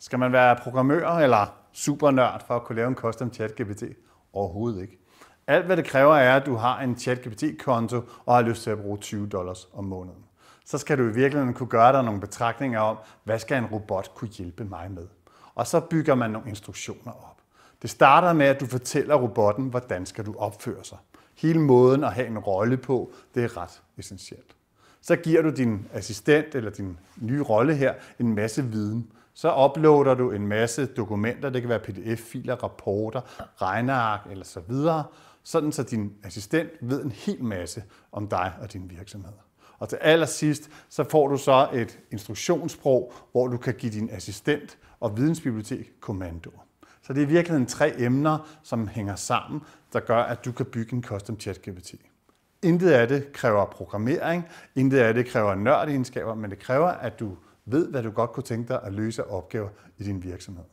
Skal man være programmør eller supernørd for at kunne lave en custom ChatGPT? Overhovedet ikke. Alt hvad det kræver er, at du har en ChatGPT-konto og har lyst til at bruge $20 om måneden. Så skal du i virkeligheden kunne gøre dig nogle betragtninger om, hvad skal en robot kunne hjælpe mig med? Og så bygger man nogle instruktioner op. Det starter med, at du fortæller robotten, hvordan skal du opføre sig. Hele måden at have en rolle på, det er ret essentielt. Så giver du din assistent eller din nye rolle her en masse viden. Så uploader du en masse dokumenter, det kan være pdf-filer, rapporter, regneark eller så videre, sådan så din assistent ved en hel masse om dig og din virksomhed. Og til allersidst, så får du så et instruktionssprog, hvor du kan give din assistent og vidensbibliotek kommandoer. Så det er i virkeligheden 3 emner, som hænger sammen, der gør, at du kan bygge en custom ChatGPT. Intet af det kræver programmering, intet af det kræver nørdegenskaber, men det kræver, at du ved, hvad du godt kunne tænke dig at løse opgaver i din virksomhed.